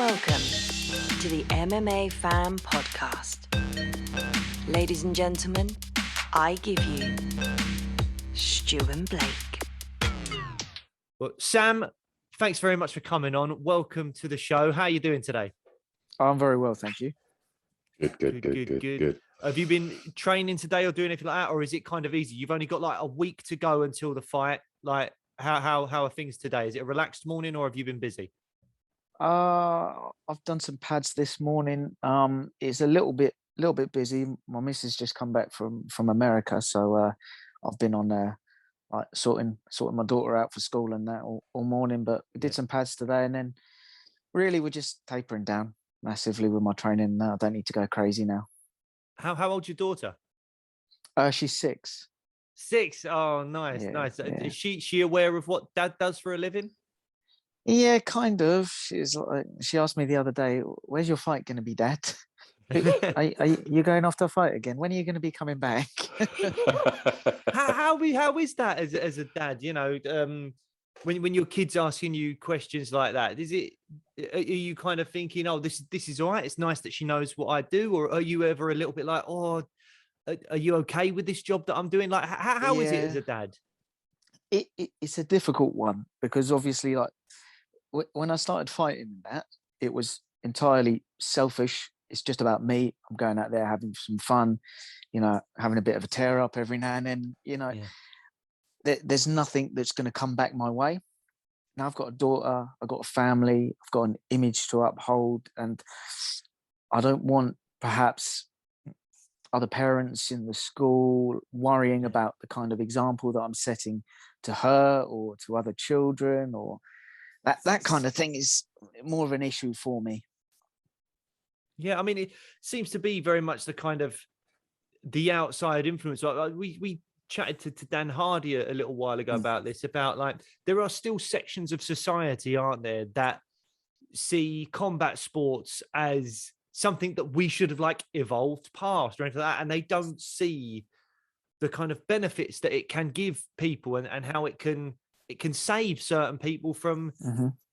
Welcome to the MMA Fan Podcast. Ladies and gentlemen, I give you Stu and Blake. Well, Sam, thanks very much for coming on. Welcome to the show. How are you doing today? I'm very well, thank you. Good. Have you been training today or doing anything like that, or is it kind of easy? You've only got like a week to go until the fight. Like, how are things today? Is it a relaxed morning, or have you been busy? I've done some pads this morning. It's a little bit busy. My missus just come back from America, so I've been on there like sorting my daughter out for school and that all morning. But we did some pads today, and then really we're just tapering down massively with my training now. I don't need to go crazy now. How old's your daughter? She's 6. 6. Oh, nice, nice. Yeah. Is she aware of what Dad does for a living? Yeah, kind of. She asked me the other day, "Where's your fight going to be, Dad? Are you going off to a fight again? When are you going to be coming back?" how is that as a dad? You know, when your kid's asking you questions like that, are you kind of thinking, "Oh, this is all right. It's nice that she knows what I do," or are you ever a little bit like, "Oh, are you okay with this job that I'm doing?" Like, how is it as a dad? It's a difficult one because obviously, like when I started fighting that, it was entirely selfish. It's just about me. I'm going out there having some fun, having a bit of a tear up every now and then. There's nothing that's going to come back my way. Now I've got a daughter, I've got a family, I've got an image to uphold, and I don't want perhaps other parents in the school worrying about the kind of example that I'm setting to her or to other children, or that kind of thing is more of an issue for me. Yeah, I mean, it seems to be very much the kind of the outside influence. Like we chatted to Dan Hardy a little while ago about this, about like there are still sections of society, aren't there, that see combat sports as something that we should have like evolved past or anything like that, and they don't see the kind of benefits that it can give people and how it can save certain people from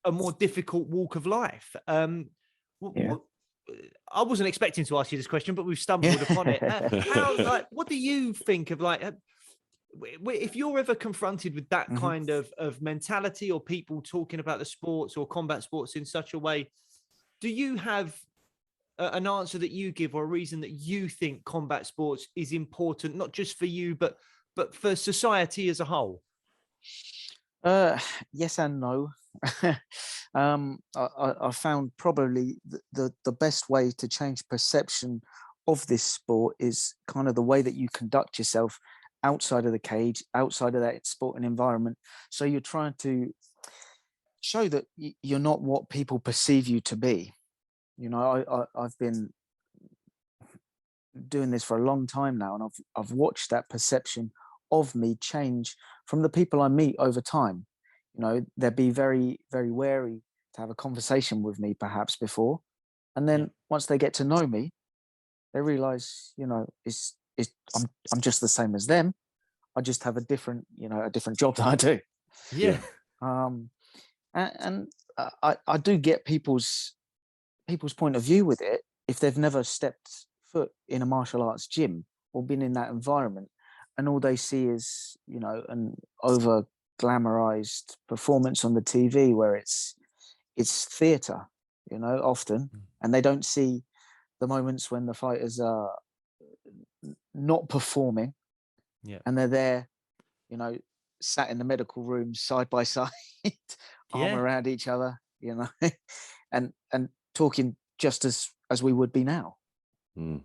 a more difficult walk of life. I wasn't expecting to ask you this question, but we've stumbled upon it. What do you think of like, if you're ever confronted with that kind of mentality, or people talking about the sports or combat sports in such a way, do you have an answer that you give or a reason that you think combat sports is important, not just for you, but for society as a whole? Yes and no. I found probably the best way to change perception of this sport is kind of the way that you conduct yourself outside of the cage, outside of that sporting environment. So you're trying to show that you're not what people perceive you to be. I've been doing this for a long time now, and I've watched that perception of me change from the people I meet over time. They'd be very, very wary to have a conversation with me perhaps before. And then once they get to know me, they realize, I'm just the same as them. I just have a different job that I do. Yeah. And I do get people's point of view with it if they've never stepped foot in a martial arts gym or been in that environment, and all they see is, an over glamorized performance on the TV where it's theater, often, and they don't see the moments when the fighters are not performing, and they're there, sat in the medical room side by side, arm around each other, and talking just as we would be now.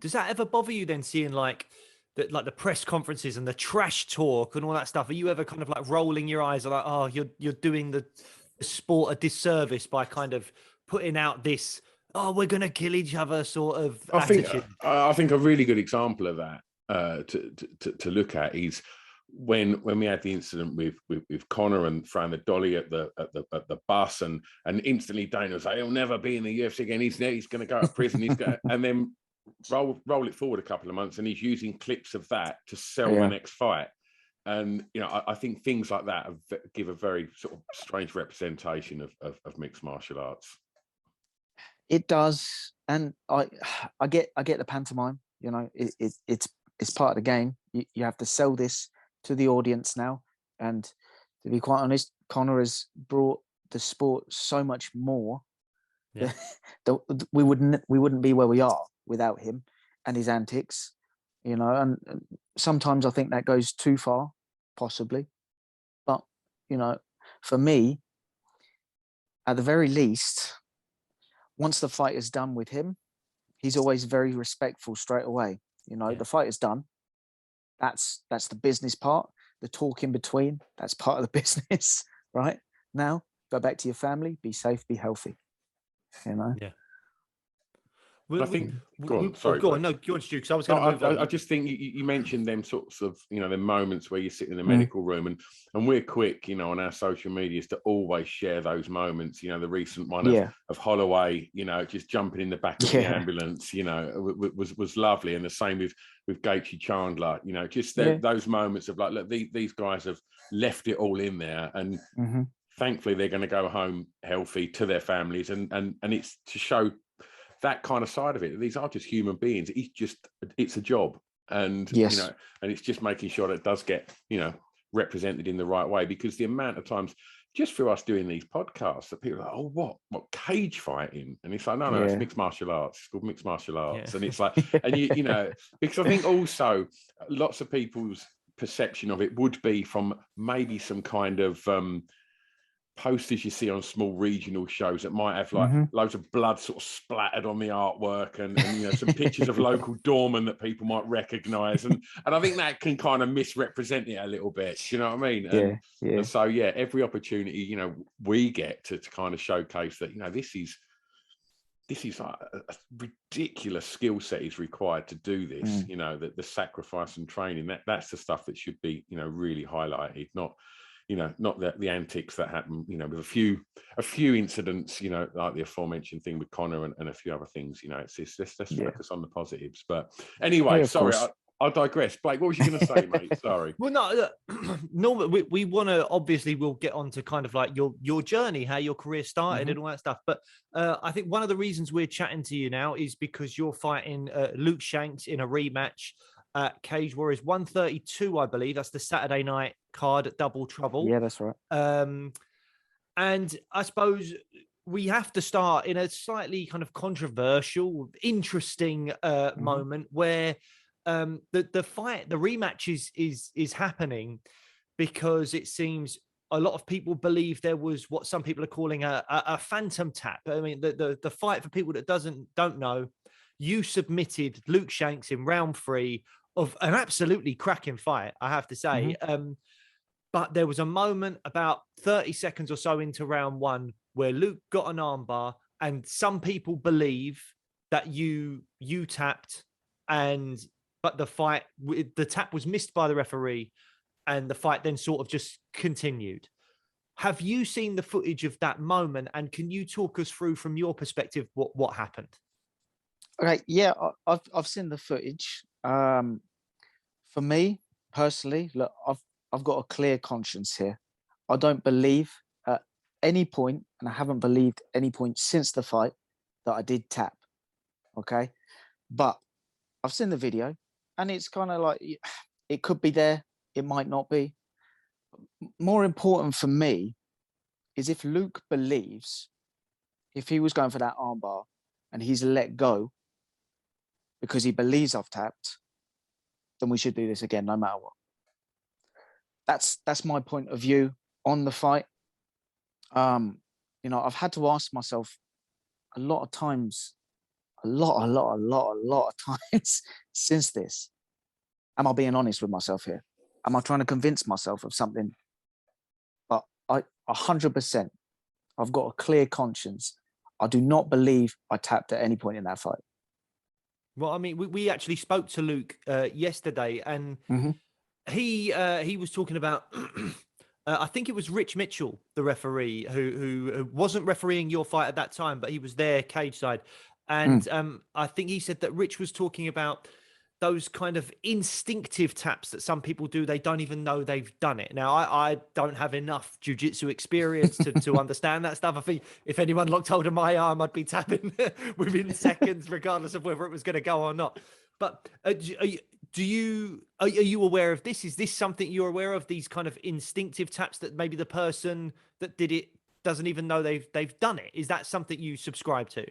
Does that ever bother you then, seeing like the press conferences and the trash talk and all that stuff? Are you ever kind of like rolling your eyes, like, oh, you're doing the sport a disservice by kind of putting out this, oh, we're gonna kill each other sort of attitude? I think a really good example of that to look at is when we had the incident with Connor and throwing the dolly at the bus, and instantly Dana was like, he'll never be in the UFC again. He's going to go to prison. And then roll it forward a couple of months, and he's using clips of that to sell the next fight. And I think things like that give a very sort of strange representation of mixed martial arts. It does, and I get the pantomime. You know, it's part of the game. You have to sell this to the audience now, and to be quite honest, Conor has brought the sport so much more. Yeah. that we wouldn't be where we are without him and his antics. You know, and sometimes I think that goes too far, possibly. But you know, for me, at the very least, once the fight is done with him, he's always very respectful straight away. You know, the fight is done. That's the business part. The talk in between, that's part of the business, right? Now, go back to your family, be safe, be healthy. You know? Yeah. I think. Go on. Sorry. Go on. No, go on, Stu. Because I was going to move on. I just think you mentioned them sorts of, you know, the moments where you sit in the medical room, and we're quick, you know, on our social medias to always share those moments. You know, the recent one of Holloway, you know, just jumping in the back of the ambulance, you know, was lovely, and the same with Gaethje Chandler. You know, just those moments of like, look, these guys have left it all in there, and thankfully they're going to go home healthy to their families, and it's to show that kind of side of it. These are just human beings. It's a job, and you know, and it's just making sure that it does get, you know, represented in the right way. Because the amount of times, just through us doing these podcasts, that people are like, oh, what cage fighting? And it's like, no, it's mixed martial arts. It's called mixed martial arts, and it's like, and you know, because I think also lots of people's perception of it would be from maybe some kind of posters you see on small regional shows that might have like loads of blood sort of splattered on the artwork, and you know, some pictures of local doormen that people might recognize, and I think that can kind of misrepresent it a little bit, you know what I mean? And so every opportunity, you know, we get to kind of showcase that, you know, this is like a ridiculous skill set is required to do this. You know, the sacrifice and training, that's the stuff that should be, you know, really highlighted, not the antics that happen, you know, with a few incidents, you know, like the aforementioned thing with Conor and a few other things. You know, let's focus on the positives. But anyway, sorry, I digress. Blake, what was you going to say, mate? Sorry. Well, no, normally we want to, obviously we'll get on to kind of like your journey, how your career started and all that stuff. But I think one of the reasons we're chatting to you now is because you're fighting Luke Shanks in a rematch at Cage Warriors 132, I believe. That's the Saturday night card at Double Trouble. Yeah, that's right. And I suppose we have to start in a slightly kind of controversial, interesting moment where the fight, the rematch is happening because it seems a lot of people believe there was what some people are calling a phantom tap. I mean, the fight, for people that don't know, you submitted Luke Shanks in round 3 of an absolutely cracking fight, I have to say. But there was a moment about 30 seconds or so into round 1 where Luke got an armbar, and some people believe that you tapped, but the tap was missed by the referee, and the fight then sort of just continued. Have you seen the footage of that moment, and can you talk us through from your perspective what happened? Okay, yeah, I've seen the footage. For me personally, look, I've got a clear conscience here. I don't believe at any point, and I haven't believed any point since the fight, that I did tap. Okay, but I've seen the video, and it's kind of like, it could be there, it might not be. More important for me is if Luke believes, if he was going for that armbar and he's let go because he believes I've tapped, then we should do this again, no matter what. That's my point of view on the fight. You know, I've had to ask myself a lot of times, a lot of times since this, am I being honest with myself here? Am I trying to convince myself of something? But 100%, I've got a clear conscience. I do not believe I tapped at any point in that fight. Well, I mean, we actually spoke to Luke yesterday, and he was talking about, I think it was Rich Mitchell, the referee, who wasn't refereeing your fight at that time, but he was there cage side. And I think he said that Rich was talking about those kind of instinctive taps that some people do, they don't even know they've done it. Now, I don't have enough jiu-jitsu experience to understand that stuff. I think if anyone looked hold of my arm, I'd be tapping within seconds, regardless of whether it was going to go or not. But are you aware of this? Is this something you're aware of, these kind of instinctive taps that maybe the person that did it doesn't even know they've done it? Is that something you subscribe to?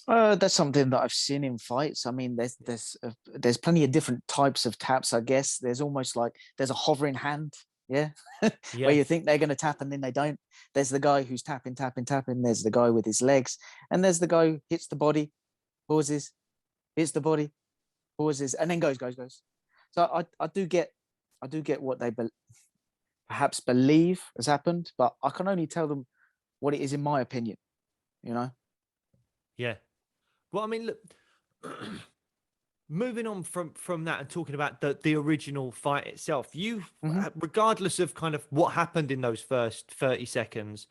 That's something that I've seen in fights. I mean, there's plenty of different types of taps. I guess there's almost like there's a hovering hand, yeah, Yeah. where you think they're going to tap and then they don't. There's the guy who's tapping. There's the guy with his legs, and there's the guy who hits the body, pauses, hits the body, pauses, and then goes. So I do get what they perhaps believe has happened, but I can only tell them what it is in my opinion, you know. Yeah. Well, I mean, look, moving on from that and talking about the original fight itself, you, regardless of kind of what happened in those first 30 seconds,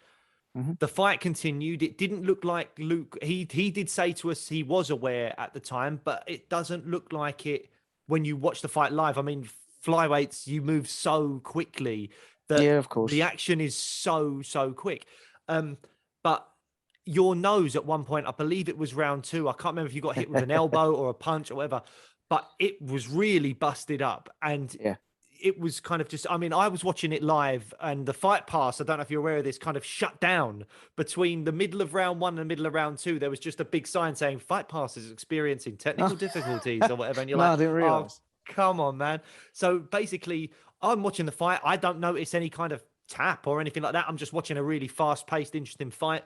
the fight continued. It didn't look like Luke, he did say to us he was aware at the time, but it doesn't look like it when you watch the fight live. I mean, flyweights, you move so quickly that Yeah, of course. the action is so quick. But your nose at one point, I believe it was round 2. I can't remember if you got hit with an elbow or a punch or whatever, but it was really busted up. And it was kind of just, I mean, I was watching it live and the fight pass, I don't know if you're aware of this, kind of shut down between the middle of round 1 and the middle of round 2. There was just a big sign saying fight pass is experiencing technical difficulties or whatever. And you're I didn't realize. Oh, come on, man. So basically, I'm watching the fight. I don't notice any kind of tap or anything like that. I'm just watching a really fast paced, interesting fight.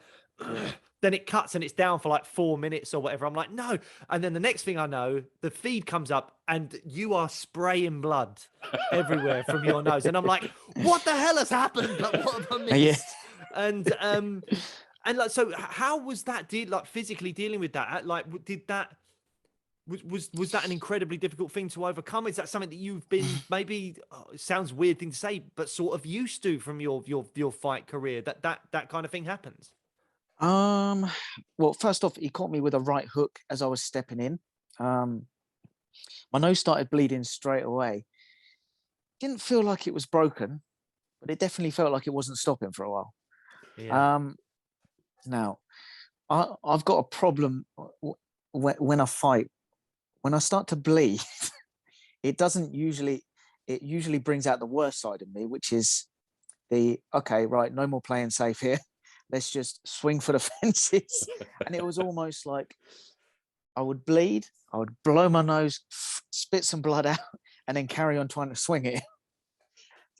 Then it cuts and it's down for like 4 minutes or whatever. I'm like, no. And then the next thing I know, the feed comes up and you are spraying blood everywhere from your nose. And I'm like, what the hell has happened? Like, what have I missed? And like, so how was that like physically dealing with that? Like, did that, was that an incredibly difficult thing to overcome? Is that something that you've been maybe, it sounds weird thing to say, but sort of used to from your fight career, that kind of thing happens? Well, first off, he caught me with a right hook as I was stepping in. My nose started bleeding straight away. Didn't feel like it was broken, but it definitely felt like it wasn't stopping for a while. Yeah. Now, I've got a problem when I fight. When I start to bleed, it usually brings out the worst side of me, which is okay, right, no more playing safe here. Let's just swing for the fences. And it was almost like I would bleed, I would blow my nose, spit some blood out, and then carry on trying to swing it.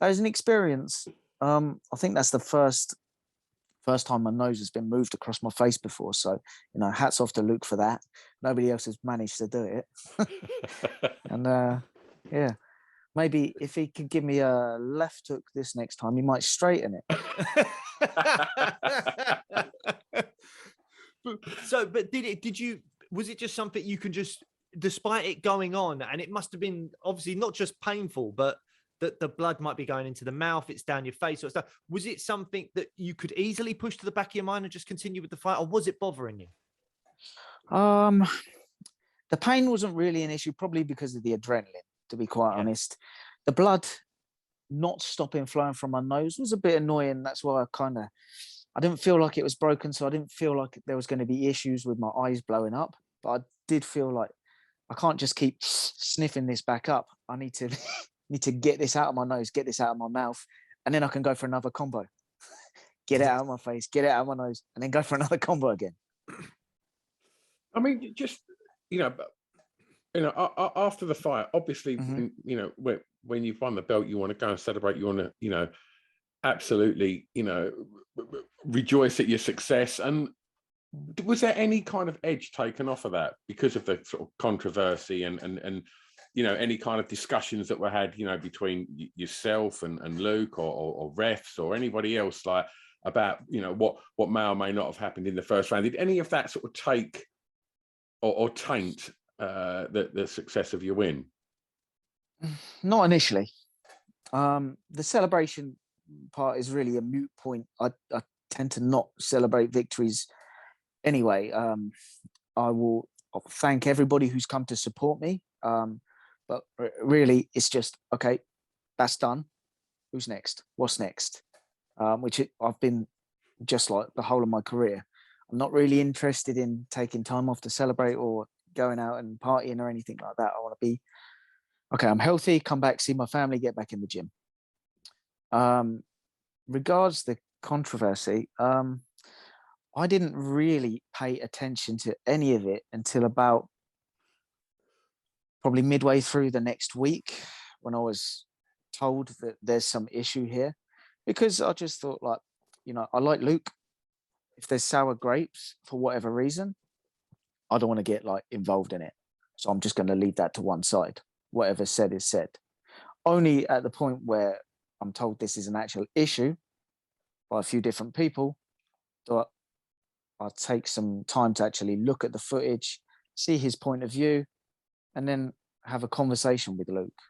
That was an experience. I think that's the first time my nose has been moved across my face before. So, you know, hats off to Luke for that. Nobody else has managed to do it. And yeah, maybe if he could give me a left hook this next time, he might straighten it. But was it just something you can just, despite it going on, and it must have been obviously not just painful, but that the blood might be going into the mouth, it's down your face or stuff. Was it something that you could easily push to the back of your mind and just continue with the fight, or was it bothering you? The pain wasn't really an issue, probably because of the adrenaline, to be quite honest. The blood not stopping flowing from my nose was a bit annoying. That's why I didn't feel like it was broken, so I didn't feel like there was going to be issues with my eyes blowing up. But I did feel like I can't just keep sniffing this back up. I need to get this out of my nose, get this out of my mouth, and then I can go for another combo. Get it out of my face, get it out of my nose, and then go for another combo again. I mean, just, after the fight, obviously, when you've won the belt, you want to go and celebrate. You want to, absolutely, rejoice at your success. And was there any kind of edge taken off of that because of the sort of controversy and any kind of discussions that were had, between yourself and Luke or refs or anybody else, like about, what may or may not have happened in the first round? Did any of that sort of take or taint the success of your win? Not initially. The celebration part is really a moot point. I tend to not celebrate victories anyway. I will thank everybody who's come to support me. But really, it's just, okay, that's done. Who's next? What's next? I've been just like the whole of my career. I'm not really interested in taking time off to celebrate or going out and partying or anything like that. I want to be, okay, I'm healthy, come back, see my family, get back in the gym. Regards the controversy, I didn't really pay attention to any of it until about probably midway through the next week, when I was told that there's some issue here, because I just thought, like, I like Luke. If there's sour grapes for whatever reason, I don't want to get like involved in it. So I'm just going to leave that to one side. Whatever said is said. Only at the point where I'm told this is an actual issue by a few different people, do I'll take some time to actually look at the footage, see his point of view, and then have a conversation with Luke,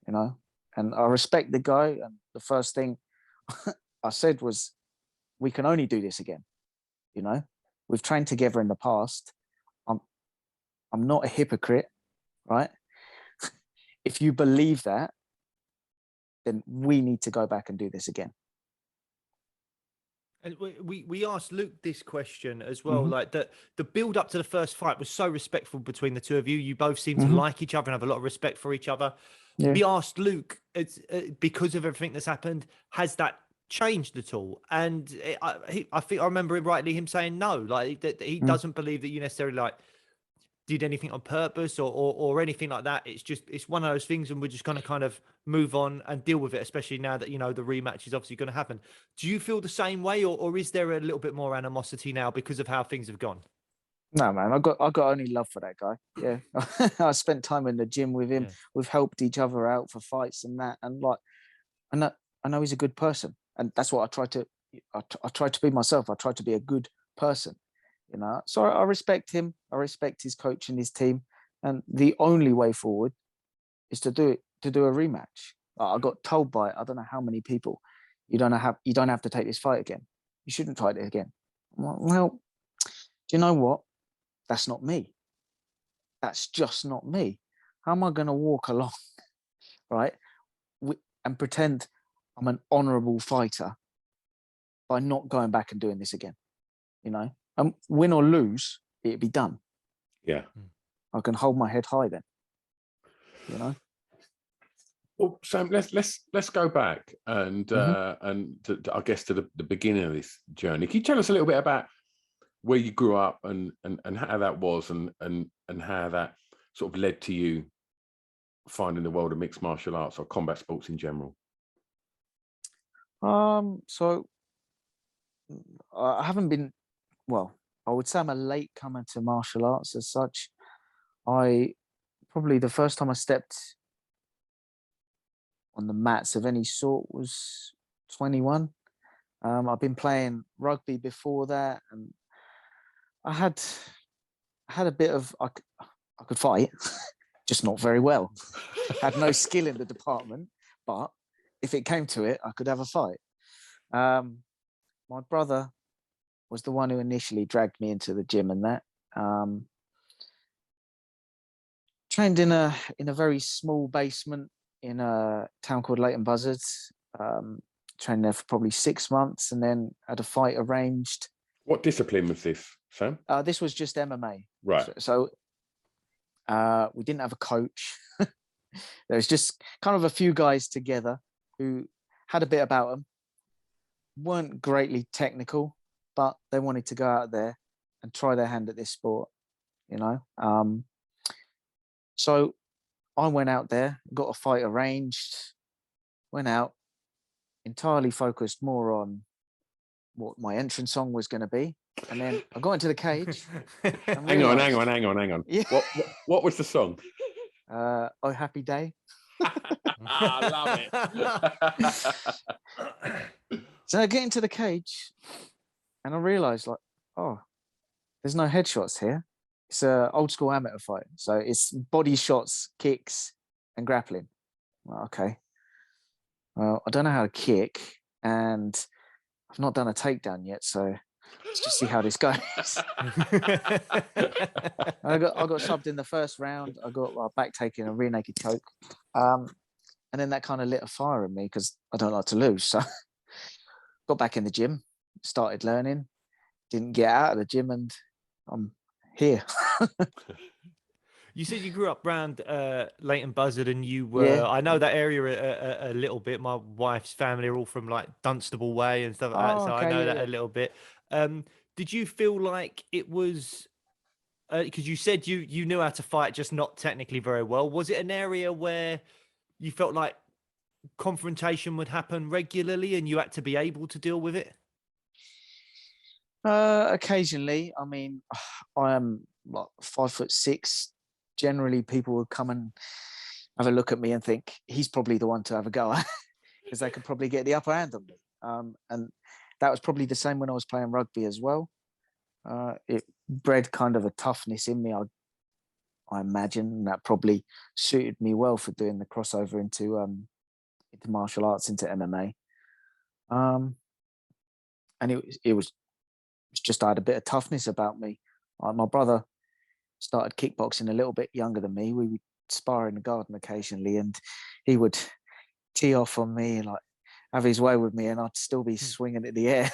And I respect the guy. And the first thing I said was, we can only do this again. We've trained together in the past. I'm not a hypocrite, right? If you believe that, then we need to go back and do this again. And we asked Luke this question as well, like that the build up to the first fight was so respectful between the two of you. You both seem to like each other and have a lot of respect for each other. Yeah. We asked Luke, because of everything that's happened, has that changed at all? And I think I remember him saying no, like that he doesn't believe that you necessarily like did anything on purpose or anything like that. It's one of those things, and we're just going to kind of move on and deal with it, especially now that, the rematch is obviously going to happen. Do you feel the same way, or is there a little bit more animosity now because of how things have gone? No, man, I got only love for that guy. Yeah. I spent time in the gym with him. Yeah. We've helped each other out for fights and that. And like, I know he's a good person. And that's what I try to be myself. I try to be a good person, So I respect him. I respect his coach and his team. And the only way forward is to do a rematch. I got told by I don't know how many people, you don't have to take this fight again. You shouldn't fight it again. Well, do you know what? That's not me. That's just not me. How am I going to walk along, right, and pretend I'm an honourable fighter by not going back and doing this again? Win or lose, it'd be done. Yeah. I can hold my head high then. Well, Sam, let's go back and I guess to the beginning of this journey. Can you tell us a little bit about where you grew up and how that was and how that sort of led to you finding the world of mixed martial arts or combat sports in general? So I haven't been, well, I would say I'm a late comer to martial arts as such. Probably the first time I stepped on the mats of any sort was 21. I've been playing rugby before that, and I had a bit of, I could fight, just not very well. I had no skill in the department, but if it came to it, I could have a fight. My brother was the one who initially dragged me into the gym and that. Trained in a very small basement in a town called Leighton Buzzard. Trained there for probably 6 months and then had a fight arranged. What discipline was this, Sam? This was just MMA. Right. So we didn't have a coach. There was just kind of a few guys together who had a bit about them, weren't greatly technical, but they wanted to go out there and try their hand at this sport, So I went out there, got a fight arranged, went out, entirely focused more on what my entrance song was going to be. And then I got into the cage. Hang on. Yeah. What was the song? Oh, Happy Day. I love it. So I get into the cage and I realized, like, oh, there's no headshots here. It's an old school amateur fight. So it's body shots, kicks, and grappling. Well, okay. Well, I don't know how to kick and I've not done a takedown yet. So let's just see how this goes. I got subbed in the first round. I got back taking a rear naked choke. And then that kind of lit a fire in me because I don't like to lose. So got back in the gym, started learning, didn't get out of the gym, and I'm here. You said you grew up around Leighton Buzzard, and you were. Yeah. I know that area a little bit. My wife's family are all from like Dunstable Way and stuff like that, so I Okay, know yeah, that yeah. a little bit. Did you feel like it was? Because you said you knew how to fight, just not technically very well. Was it an area where you felt like confrontation would happen regularly, and you had to be able to deal with it? Occasionally. I mean, I am like 5'6". Generally, people would come and have a look at me and think he's probably the one to have a go at because they could probably get the upper hand on me. And that was probably the same when I was playing rugby as well. It bred kind of a toughness in me, I imagine, and that probably suited me well for doing the crossover into martial arts, into MMA. And it was just I had a bit of toughness about me. My brother started kickboxing a little bit younger than me. We would spar in the garden occasionally, and he would tee off on me and like have his way with me, and I'd still be swinging at the air.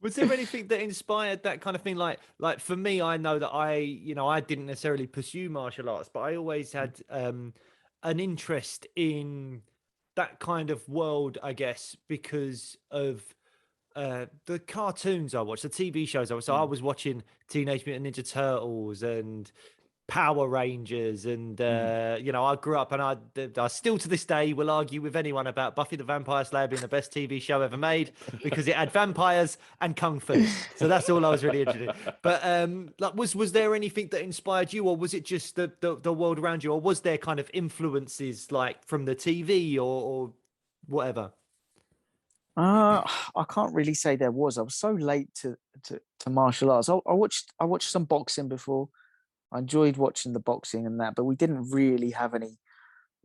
Was there anything that inspired that kind of thing? Like for me, I know that I didn't necessarily pursue martial arts, but I always had an interest in that kind of world, I guess, because of the cartoons I watched, the TV shows I watched. So I was watching Teenage Mutant Ninja Turtles and Power Rangers, and I grew up, and I still to this day will argue with anyone about Buffy the Vampire Slayer being the best TV show ever made because it had vampires and kung fu. So that's all I was really interested in. But like, was there anything that inspired you, or was it just the world around you, or was there kind of influences like from the TV or whatever? I can't really say there was. I was so late to martial arts. I watched some boxing before. I enjoyed watching the boxing and that, but we didn't really have any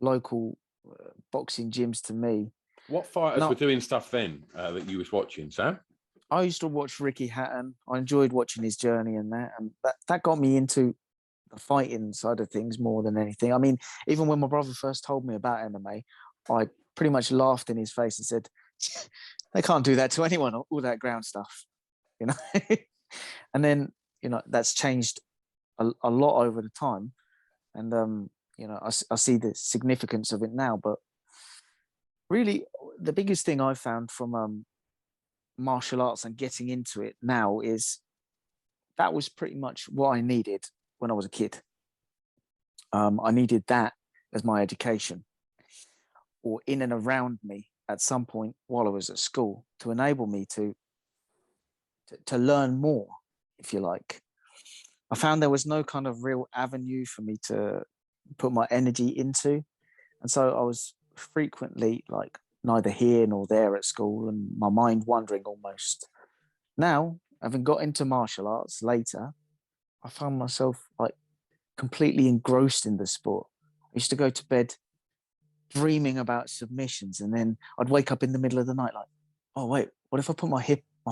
local boxing gyms to me. What fighters No, were doing stuff then that you was watching, Sam? I used to watch Ricky Hatton. I enjoyed watching his journey and that got me into the fighting side of things more than anything. I mean, even when my brother first told me about MMA, I pretty much laughed in his face and said, they can't do that to anyone, all that ground stuff, you know. And then, that's changed a lot over the time, and I see the significance of it now. But really, the biggest thing I found from martial arts and getting into it now is that was pretty much what I needed when I was a kid. I needed that as my education, or in and around me at some point while I was at school, to enable me to learn more, if you like. I found there was no kind of real avenue for me to put my energy into. And so I was frequently like neither here nor there at school, and my mind wandering almost. Now, having got into martial arts later, I found myself like completely engrossed in the sport. I used to go to bed dreaming about submissions, and then I'd wake up in the middle of the night like, oh wait, what if I put my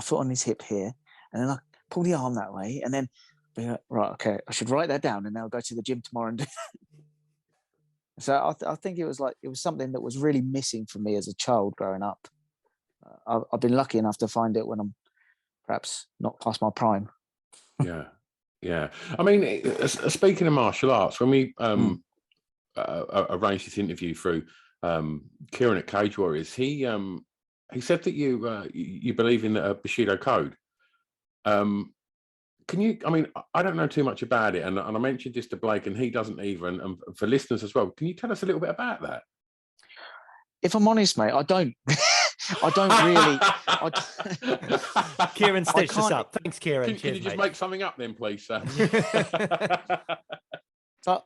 foot on his hip here, and then I pull the arm that way, and then be like, right, okay, I should write that down, and then I'll go to the gym tomorrow and do that. So I think it was something that was really missing for me as a child growing up. I've been lucky enough to find it when I'm perhaps not past my prime. Yeah. I mean, speaking of martial arts, when we arranged this interview through Kieran at Cage Warriors, he said that you believe in the Bushido Code. Can you? I mean, I don't know too much about it, and I mentioned this to Blake, and he doesn't either. And for listeners as well, can you tell us a little bit about that? If I'm honest, mate, I don't. I don't really. Kieran stitched us up. Thanks, Kieran. Can you just make something up then, please, Sam? So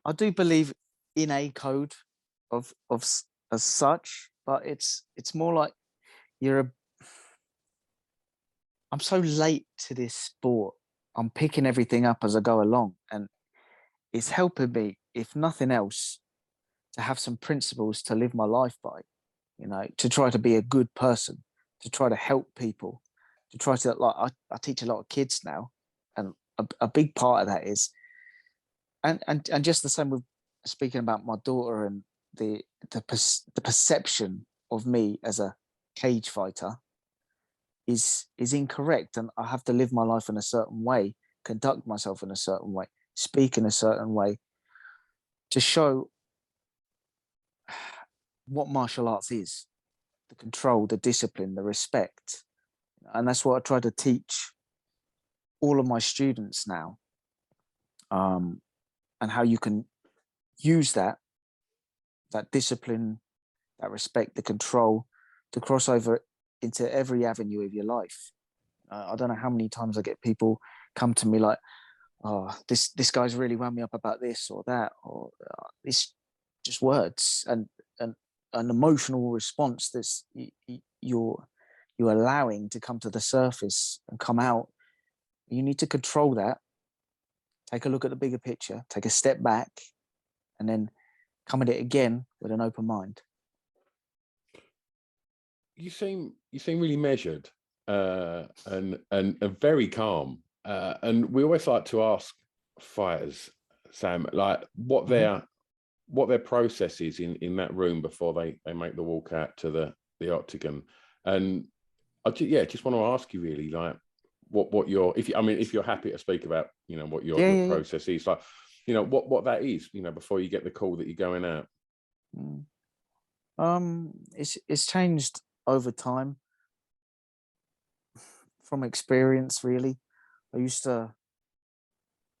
I do believe in a code of as such, but it's more like I'm so late to this sport. I'm picking everything up as I go along, and it's helping me, if nothing else, to have some principles to live my life by, to try to be a good person, to try to help people, to try to, like, I teach a lot of kids now, and a big part of that is, and just the same with speaking about my daughter, and the perception of me as a cage fighter is incorrect, and I have to live my life in a certain way, conduct myself in a certain way, speak in a certain way, to show what martial arts is: the control, the discipline, the respect. And that's what I try to teach all of my students now, and how you can use that discipline, that respect, the control, to cross over into every avenue of your life. I don't know how many times I get people come to me like, oh, this guy's really wound me up about this or that, or it's just words and an emotional response that's you're allowing to come to the surface and come out. You need to control that, take a look at the bigger picture, take a step back, and then come at it again with an open mind. You seem really measured, and very calm. And we always like to ask fighters, Sam, like what their process is in that room before they make the walk out to the octagon. And I just want to ask you really, like, what your, if you're happy to speak about, what your process is, like, what that is, before you get the call that you're going out. It's changed over time from experience, really. I used to,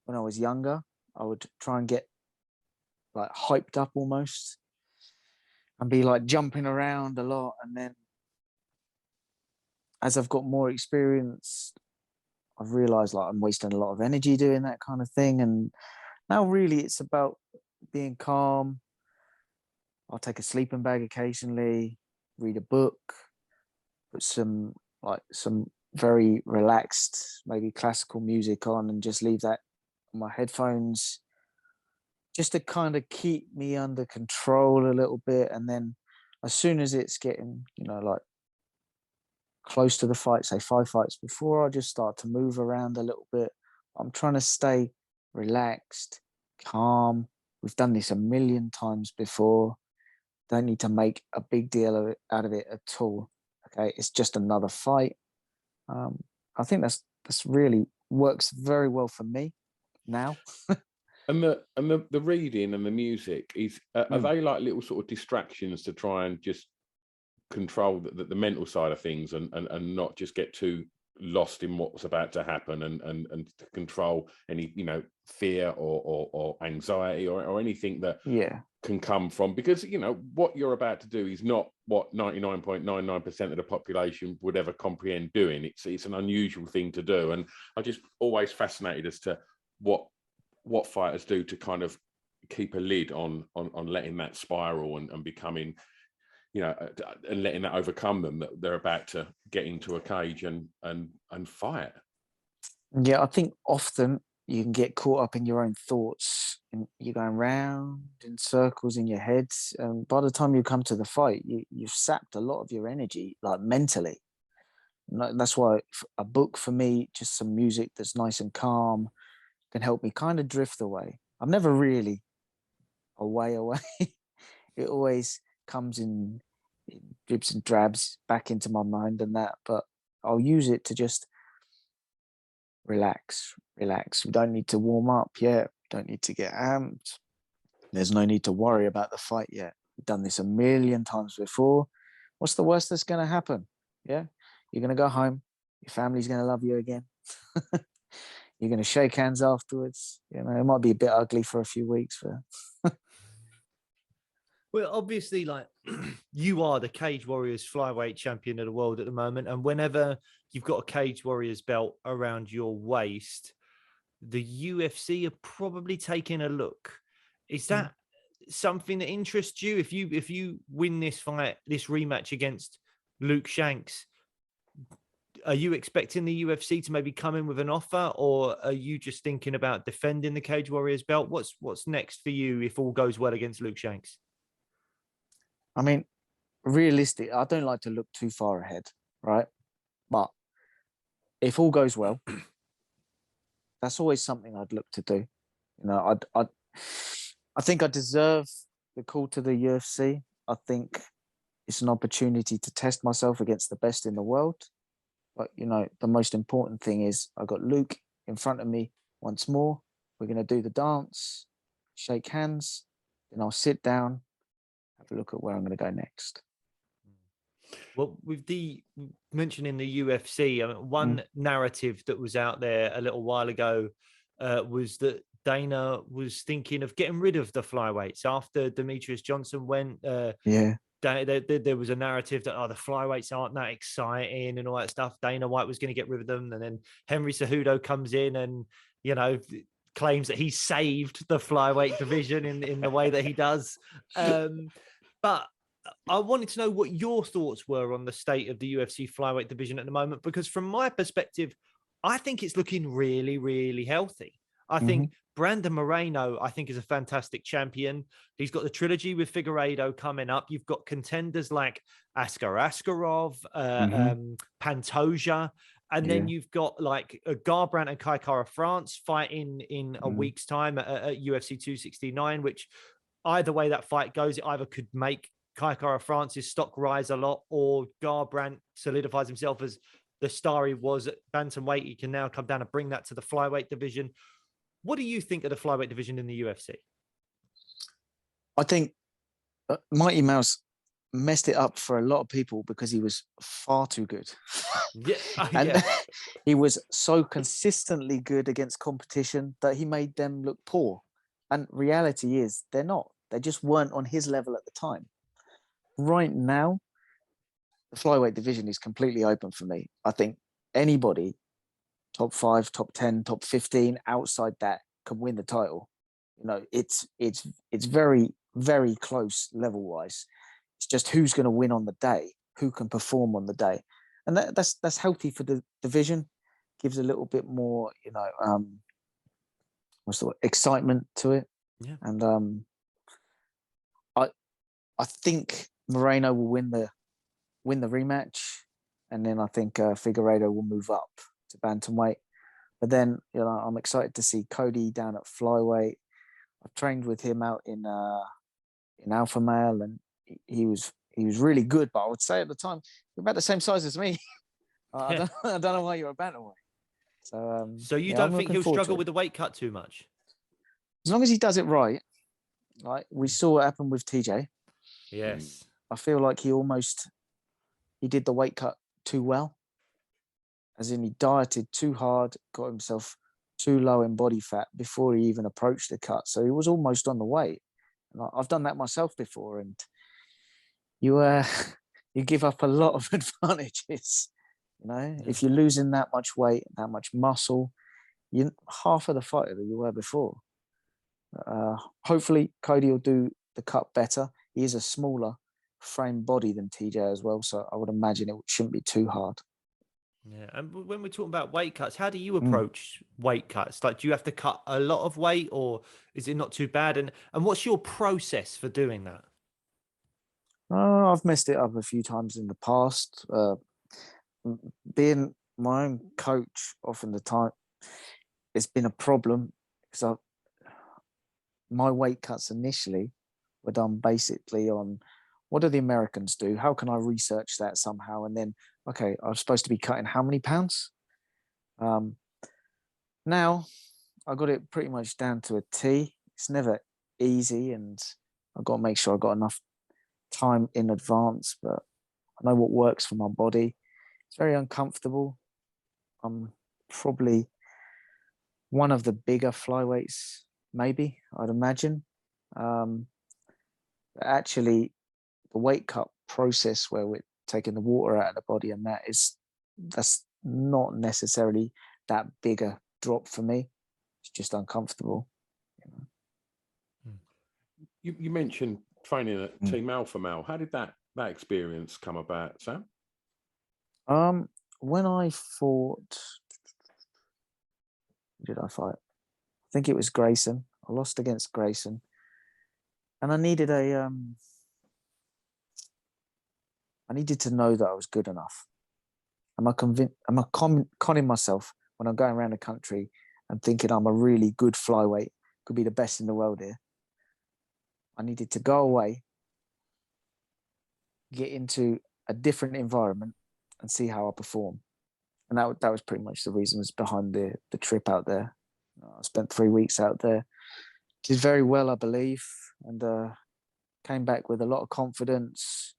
when I was younger, I would try and get like hyped up almost and be like jumping around a lot. And then as I've got more experience, I've realized like I'm wasting a lot of energy doing that kind of thing. And now really it's about being calm. I'll take a sleeping bag occasionally, read a book, put some very relaxed, maybe classical music on, and just leave that on my headphones, just to kind of keep me under control a little bit. And then as soon as it's getting, like close to the fight, say 5 fights before, I just start to move around a little bit. I'm trying to stay relaxed, calm. We've done this a million times before. Don't need to make a big deal out of it at all. Okay, it's just another fight. I think that's really works very well for me now. And the reading and the music is are they like little sort of distractions to try and just control the mental side of things and not just get too lost in what's about to happen, and to control any fear or anxiety or anything that can come from, because what you're about to do is not what 99.99% of the population would ever comprehend doing. It's an unusual thing to do, and I'm just always fascinated as to what fighters do to kind of keep a lid on letting that spiral and becoming, and letting that overcome them, that they're about to get into a cage and fight. Yeah, I think often you can get caught up in your own thoughts, and you're going round in circles in your head. And by the time you come to the fight, you've sapped a lot of your energy, like mentally. That's why a book for me, just some music that's nice and calm, can help me kind of drift away. I'm never really away. It always comes in dribs and drabs back into my mind and that, but I'll use it to just relax. We don't need to warm up yet. We don't need to get amped. There's no need to worry about the fight yet. We've done this a million times before. What's the worst that's going to happen? Yeah, you're going to go home. Your family's going to love you again. You're going to shake hands afterwards. It might be a bit ugly for a few weeks, but well, obviously, like you are the Cage Warriors flyweight champion of the world at the moment, and whenever you've got a Cage Warriors belt around your waist, the UFC are probably taking a look. Is that something that interests you? If you win this fight, this rematch against Luke Shanks, are you expecting the UFC to maybe come in with an offer, or are you just thinking about defending the Cage Warriors belt? What's next for you if all goes well against Luke Shanks? I mean, realistic, I don't like to look too far ahead. right? But if all goes well, that's always something I'd look to do. You know, I think I deserve the call to the UFC. I think it's an opportunity to test myself against the best in the world. But, you know, the most important thing is I got Luke in front of me once more. We're going to do the dance, shake hands, then I'll sit down, have a look at where I'm going to go next. Well, with the mentioning the UFC, I mean, one narrative that was out there a little while ago was that Dana was thinking of getting rid of the flyweights after Demetrius Johnson went. Yeah. There was a narrative that the flyweights aren't that exciting and all that stuff. Dana White was going to get rid of them, and then Henry Cejudo comes in and claims that he saved the flyweight division in the way that he does. But I wanted to know what your thoughts were on the state of the UFC flyweight division at the moment, because from my perspective, I think it's looking really, really healthy. I think Brandon Moreno, I think, is a fantastic champion. He's got the trilogy with Figueiredo coming up. You've got contenders like Askar Askarov, Pantoja, and then you've got like Garbrandt and Kai Kara France fighting in a week's time at UFC 269, which either way that fight goes, it either could make Kai Kara France's stock rise a lot, or Garbrandt solidifies himself as the star he was at bantamweight. He can now come down and bring that to the flyweight division. What do you think of the flyweight division in the UFC? I think Mighty Mouse messed it up for a lot of people because he was far too good. And he was so consistently good against competition that he made them look poor. And reality is they're not. They just weren't on his level at the time. Right now, the flyweight division is completely open for me. I think anybody, top 5, top 10, top 15, outside that can win the title. You know, it's very, very close level wise. It's just who's going to win on the day, who can perform on the day, and that's healthy for the division. Gives a little bit more, what's the word, excitement to it. Yeah. And I think Moreno will win the rematch, and then I think Figueiredo will move up to bantamweight. But then, I'm excited to see Cody down at flyweight. I've trained with him out in alpha male, and he was really good. But I would say at the time, you're about the same size as me. I don't know why you're a bantamweight. So you don't think he'll struggle with the weight cut too much? As long as he does it right. Like we saw what happened with TJ. Yes. I feel like he did the weight cut too well. As in, he dieted too hard, got himself too low in body fat before he even approached the cut. So he was almost on the weight. And I've done that myself before, and you give up a lot of advantages. If you're losing that much weight, that much muscle, you're half of the fighter that you were before. Hopefully, Cody will do the cut better. He is a smaller frame body than TJ as well, so I would imagine it shouldn't be too hard. Yeah, and when we're talking about weight cuts, how do you approach weight cuts? Like, do you have to cut a lot of weight, or is it not too bad? And what's your process for doing that? I've messed it up a few times in the past. Being my own coach, often the time, it's been a problem because my weight cuts initially were done basically on what do the Americans do? How can I research that somehow? And then, okay, I'm supposed to be cutting how many pounds? Now I got it pretty much down to a T. It's never easy, and I've got to make sure I've got enough time in advance, but I know what works for my body. It's very uncomfortable. I'm probably one of the bigger flyweights, maybe, I'd imagine. Actually, the weight cut process where we're taking the water out of the body, and that's not necessarily that big a drop for me. It's just uncomfortable. You mentioned training at Team Alpha Male. How did that experience come about, Sam? When I fought, who did I fight? I think it was Grayson. I lost against Grayson, and I needed to know that I was good enough. Am I convinced? Am I conning myself when I'm going around the country and thinking I'm a really good flyweight, could be the best in the world here? I needed to go away, get into a different environment, and see how I perform. And that was pretty much the reasons behind the trip out there. I spent 3 weeks out there, did very well, I believe, and came back with a lot of confidence,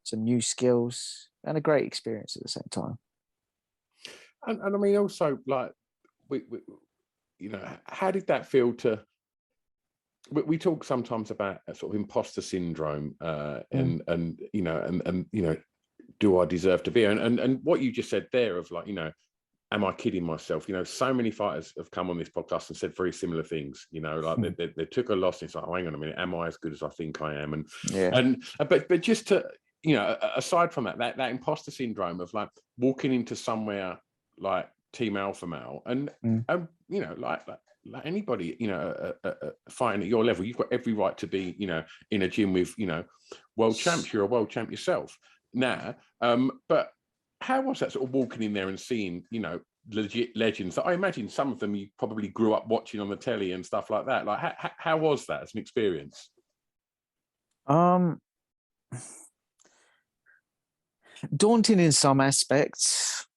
some new skills, and a great experience at the same time. And I mean, also, like, we you know, how did that feel to? We talk sometimes about a sort of imposter syndrome, and you know, and you know, do I deserve to be? And what you just said there of, like, you know, am I kidding myself? You know, so many fighters have come on this podcast and said very similar things. You know, like they took a loss and it's like, oh, hang on a minute, am I as good as I think I am? But just to, you know, aside from that imposter syndrome of, like, walking into somewhere like Team Alpha Male and you know, like anybody, you know, fighting at your level, you've got every right to be, you know, in a gym with, you know, world champs. You're a world champ yourself now. But how was that, sort of walking in there and seeing, you know, legit legends that I imagine some of them you probably grew up watching on the telly and stuff like that? Like, how was that as an experience? Daunting in some aspects,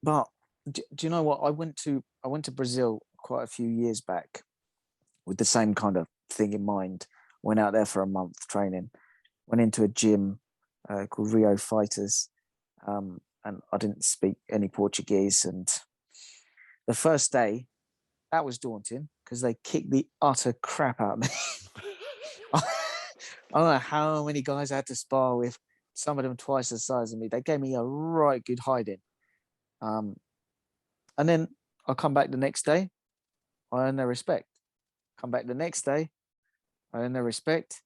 but do you know what? I went to Brazil quite a few years back with the same kind of thing in mind. Went out there for a month training, went into a gym called Rio Fighters, and I didn't speak any Portuguese. And the first day, that was daunting because they kicked the utter crap out of me. I don't know how many guys I had to spar with, some of them twice the size of me. They gave me a right good hiding. And then I'll come back the next day, I earn their respect. Come back the next day, I earn their respect.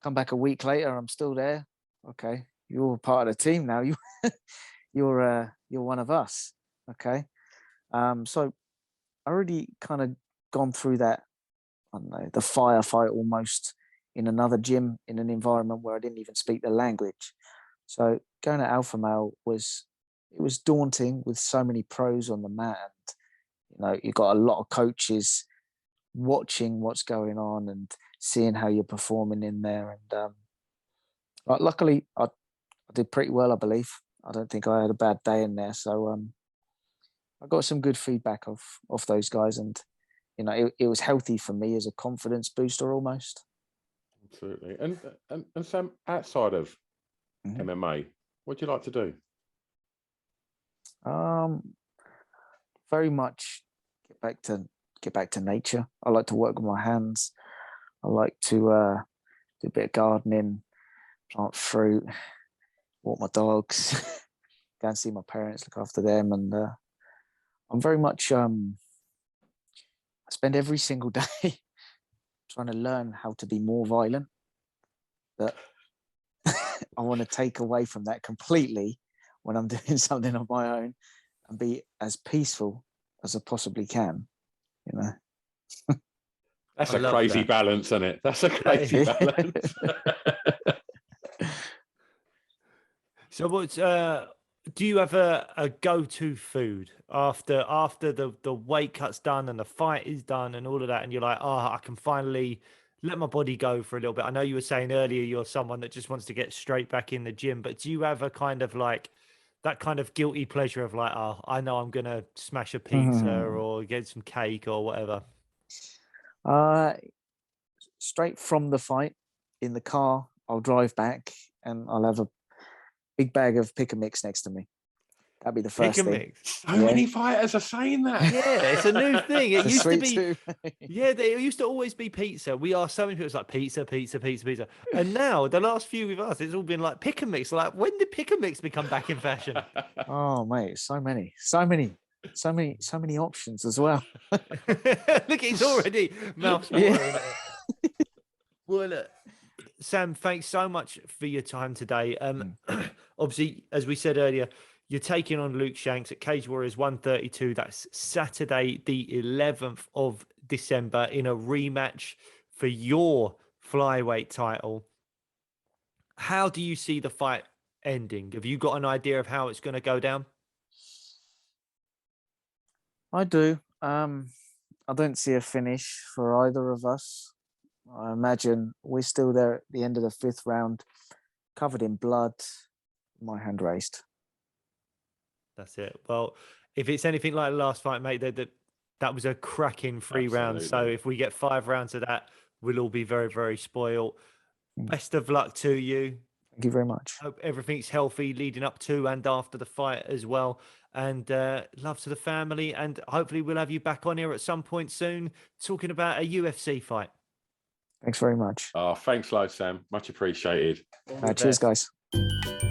Come back a week later, I'm still there. Okay, you're part of the team now. You're one of us. Okay. So I already kind of gone through that, I don't know, the firefight almost in another gym in an environment where I didn't even speak the language. So going to Alpha Male was daunting with so many pros on the mat. And, you know, you got a lot of coaches watching what's going on and seeing how you're performing in there. And luckily, I did pretty well, I believe. I don't think I had a bad day in there. So I got some good feedback off those guys. And, you know, it was healthy for me as a confidence booster almost. Absolutely. And Sam, outside of MMA, what do you like to do? Very much get back to nature. I like to work with my hands. I like to do a bit of gardening, plant fruit, walk my dogs, go and see my parents, look after them. And I'm very much I spend every single day trying to learn how to be more violent. That I want to take away from that completely when I'm doing something on my own and be as peaceful as I possibly can, you know. That's a crazy balance, isn't it? That's a crazy balance. So what's do you have a go-to food after the weight cut's done and the fight is done and all of that, and you're like, oh, I can finally let my body go for a little bit? I know you were saying earlier you're someone that just wants to get straight back in the gym, but do you have a kind of like that kind of guilty pleasure of like, oh, I know I'm gonna smash a pizza or get some cake or whatever? Straight from the fight in the car, I'll drive back and I'll have a big bag of pick and mix next to me. That'd be the first pick and thing. Mix. So many fighters are saying that. Yeah, it's a new thing. It used to be, too. it used to always be pizza. We are so many people, it's like pizza, pizza, pizza, pizza. And now the last few with us, it's all been like pick and mix. Like, when did pick and mix become back in fashion? Oh mate, so many options as well. Look, it's already mouth watering. Well, look, Sam, thanks so much for your time today. Obviously, as we said earlier, you're taking on Luke Shanks at Cage Warriors 132. That's Saturday, the 11th of December, in a rematch for your flyweight title. How do you see the fight ending? Have you got an idea of how it's going to go down? I do. I don't see a finish for either of us. I imagine we're still there at the end of the 5th round, covered in blood, my hand raised. That's it. Well, if it's anything like the last fight, mate, that was a cracking 3 rounds. So Absolutely. if we get 5 rounds of that, we'll all be very, very spoiled. Best of luck to you. Thank you very much. Hope everything's healthy leading up to and after the fight as well. And love to the family. And hopefully we'll have you back on here at some point soon talking about a UFC fight. Thanks very much. Oh, thanks, loads, Sam. Much appreciated. All the Cheers, best. guys.